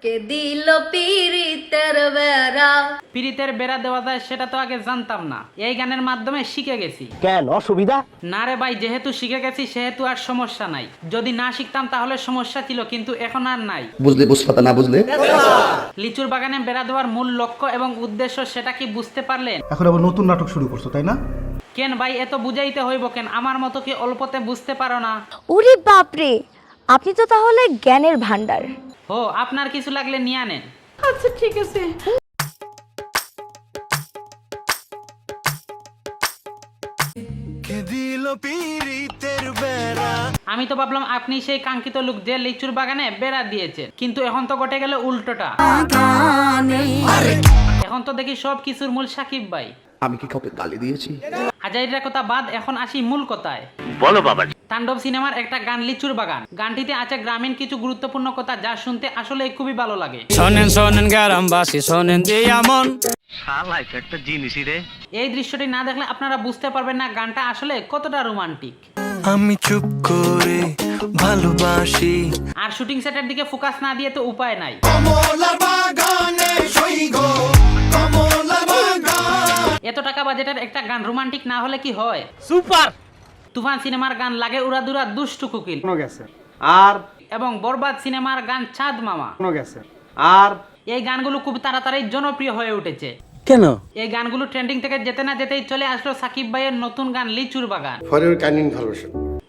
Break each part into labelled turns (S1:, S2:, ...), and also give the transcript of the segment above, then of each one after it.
S1: কে দিল পীড়িতের বেড়া।
S2: পিরিতের বেড়া দেওয়া যায় সেটা তো আগে জানতাম না, এই গানের মাধ্যমে শিখে গেছি।
S3: কেন অসুবিধা?
S2: না রে ভাই, যেহেতু শিখে গেছি সেহেতু আর সমস্যা নাই। যদি না শিখতাম তাহলে সমস্যা ছিল, কিন্তু এখন আর নাই।
S4: বুঝলে বুঝপাতা, না বুঝলে
S2: লিচুর বাগানে বেড়া দেওয়ার মূল লক্ষ্য এবং উদ্দেশ্য সেটা কি বুঝতে পারলেন?
S5: এখন আবার নতুন নাটক শুরু করছো তাই না?
S2: কেন ভাই এত বুঝাইতে হইব কেন? আমার মতো কি অল্পতে বুঝতে পারো না?
S6: ওরে বাপরে, আপনি তো তাহলে জ্ঞানের ভান্ডার।
S2: ও, আপনার কিছু লাগলে নিয়ে আনেন।
S1: আচ্ছা ঠিক আছে।
S2: আমি তো ভাবলাম আপনি সেই কাঙ্ক্ষিত লোক যে লিচুর বাগানে বেড়া দিয়েছেন, কিন্তু এখন তো ঘটে গেল উল্টোটা। এখন তো দেখি সব কিছুর মূল সাকিব ভাই।
S4: আমি কি কাউকে গালি দিয়েছি?
S2: আজাইরা কথা বাদ, এখন আসি মূল কথায়।
S4: বলো বাবা।
S2: তাণ্ডব সিনেমার একটা গান লিচুর বাগান। গানটিতে আছে গ্রামীণ কিছু গুরুত্বপূর্ণ কথা, যা শুনতে আসলে খুবই ভালো লাগে।
S7: শোনেন শোনেন গ্রামবাসী শোনেন দিয়া মন।
S3: একটা জিনিসই রে।
S2: এই দৃশ্যটি না দেখলে আপনারা বুঝতে পারবেন না গানটা আসলে কতটা রোমান্টিক।
S7: আমি চুপ করে ভালোবাসি।
S2: আর শুটিং সেটের দিকে ফোকাস না দিয়ে তো উপায় নাই। এত টাকা বাজেটের একটা গান রোমান্টিক না হলে কি হয়?
S3: সুপার।
S2: তুফান সিনেমার গান লাগে উড়াদুরা দুষ্টু কুকিল,
S5: গেছে
S3: আর
S2: এবং বরবাদ সিনেমার গান চাঁদ মামা।
S5: গেছে
S3: আর
S2: এই গানগুলো খুব তাড়াতাড়ি জনপ্রিয় হয়ে উঠেছে।
S3: কেন?
S2: এই গানগুলো ট্রেন্ডিং থেকে যেতে না যেতেই চলে আসলো সাকিব ভাইয়ের নতুন গান লিচুর বাগান।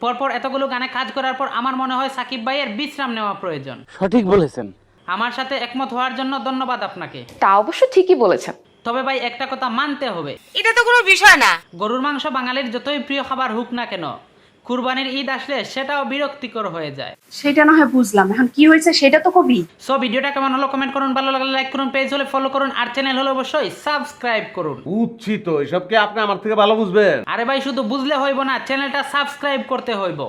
S2: পরপর এতগুলো গানে কাজ করার পর আমার মনে হয় সাকিব ভাইয়ের বিশ্রাম নেওয়া প্রয়োজন।
S3: সঠিক বলেছেন।
S2: আমার সাথে একমত হওয়ার জন্য ধন্যবাদ আপনাকে।
S8: তা অবশ্য ঠিকই বলেছেন।
S2: তবে ভাই একটা কথা মানতে হবে,
S8: এটা তো কোনো বিষয় না।
S2: গরুর মাংস বাঙালির যতই প্রিয় খাবার হোক না কেন, কুরবানির ঈদ আসলে সেটাও বিরক্তিকর হয়ে যায়।
S9: সেটা না হয় বুঝলাম, এখন কি হয়েছে সেটা তো কবি।
S2: সো ভিডিওটা কেমন হলো কমেন্ট করুন, ভালো লাগলে লাইক করুন, পেজ হলে ফলো করুন, আর চ্যানেল হলে অবশ্যই সাবস্ক্রাইব করুন।
S3: বুঝছি তো, এসব কি আপনি আমার থেকে ভালো বুঝবেন?
S2: আরে ভাই শুধু বুঝলে হইব না, চ্যানেলটা সাবস্ক্রাইব করতে হইব।